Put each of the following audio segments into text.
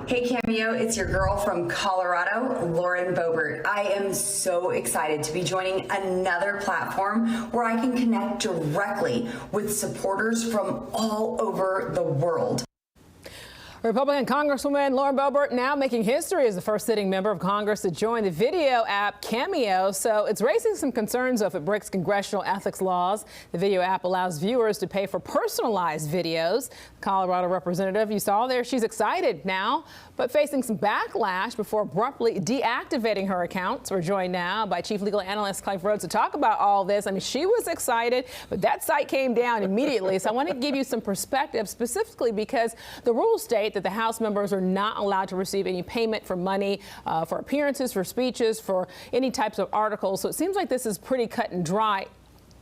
Hey Cameo, it's your girl from Colorado, Lauren Boebert. I am so excited to be joining another platform where I can connect directly with supporters from all over the world. Republican Congresswoman Lauren Boebert now making history as the first sitting member of Congress to join the video app Cameo. So it's raising some concerns if it breaks congressional ethics laws. The video app allows viewers to pay for personalized videos. The Colorado representative you saw there, she's excited now, but facing some backlash before abruptly deactivating her accounts. We're joined now by Chief Legal Analyst Khalif Rhodes to talk about all this. I mean, she was excited, but that site came down immediately. So I want to give you some perspective specifically because the rules state that the House members are not allowed to receive any payment for money, for appearances, for speeches, for any types of articles. So it seems like this is pretty cut and dry.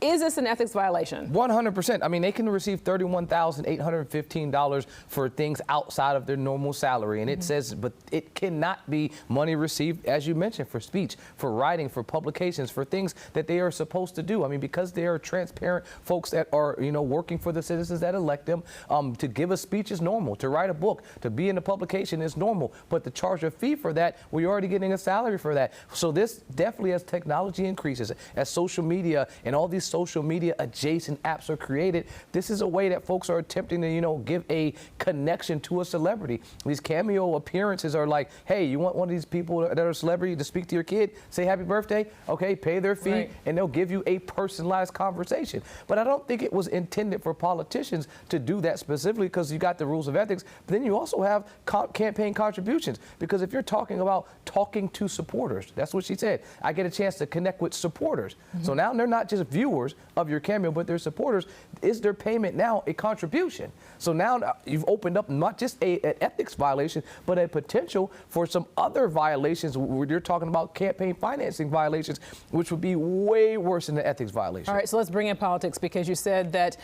Is this an ethics violation? 100%. I mean, they can receive $31,815 for things outside of their normal salary. And it says, but it cannot be money received, as you mentioned, for speech, for writing, for publications, for things that they are supposed to do. I mean, because they are transparent folks that are, working for the citizens that elect them, to give a speech is normal. To write a book, to be in a publication is normal. But to charge a fee for that, we're already getting a salary for that. So this definitely, as technology increases, as social media and all these social media adjacent apps are created, this is a way that folks are attempting to, give a connection to a celebrity. These cameo appearances are like, hey, you want one of these people that are a celebrity to speak to your kid, say happy birthday? Okay, pay their fee, right, and they'll give you a personalized conversation. But I don't think it was intended for politicians to do that specifically because you got the rules of ethics, but then you also have campaign contributions. Because if you're talking about talking to supporters, that's what she said, I get a chance to connect with supporters. So now they're not just viewers of your cameo, but their supporters. Is their payment now a contribution? So now you've opened up not just an ethics violation, but a potential for some other violations where you're talking about campaign financing violations, which would be way worse than the ethics violation. All right, so let's bring in politics because you said that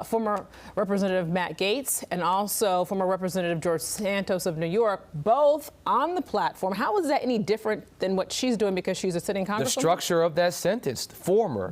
former Representative Matt Gaetz and also former Representative George Santos of New York, both on the platform. How is that any different than what she's doing because she's a sitting congresswoman? The structure of that sentence, former,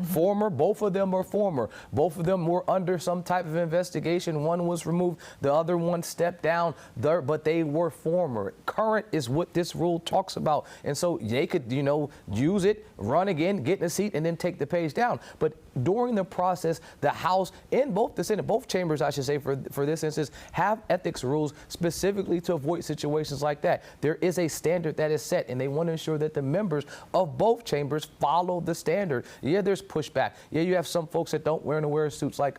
both of them are former. Both of them were under some type of investigation. One was removed, the other one stepped down, but they were former. Current is what this rule talks about. And so they could, use it, run again, get in a seat, and then take the page down. But during the process, the House and both the Senate, both chambers, I should say, for this instance, have ethics rules specifically to avoid situations like that. There is a standard that is set, and they want to ensure that the members of both chambers follow the standard. Yeah, there's pushback. Yeah, you have some folks that don't wear suits like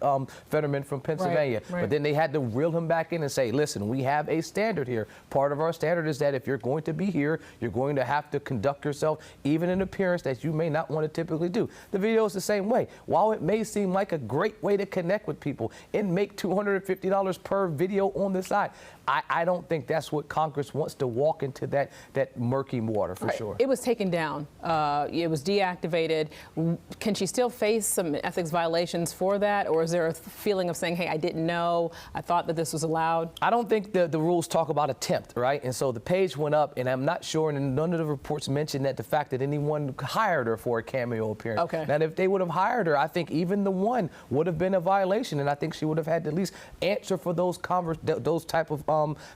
Fetterman from Pennsylvania, right. But then they had to reel him back in and say, listen, we have a standard here. Part of our standard is that if you're going to be here, you're going to have to conduct yourself, even in appearance that you may not want to typically do. The video is the same way. While it may seem like a great way to connect with people and make $250 per video on the side, I don't think that's what Congress wants to walk into that murky water for sure. It was taken down. It was deactivated. Can she still face some ethics violations for that? Or is there a feeling of saying, hey, I didn't know, I thought that this was allowed? I don't think the rules talk about attempt, right? And so the page went up, and I'm not sure, and none of the reports mentioned that the fact that anyone hired her for a cameo appearance. Okay. Now, if they would have hired her, I think even the one would have been a violation, and I think she would have had to at least answer for those type of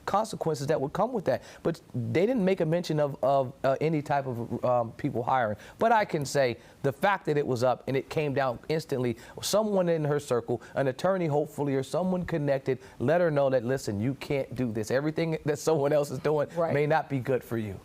consequences that would come with that. But they didn't make a mention of any type of people hiring. But I can say the fact that it was up and it came down instantly, someone in her circle, an attorney hopefully, or someone connected, let her know that, listen, you can't do this. Everything that someone else is doing may not be good for you.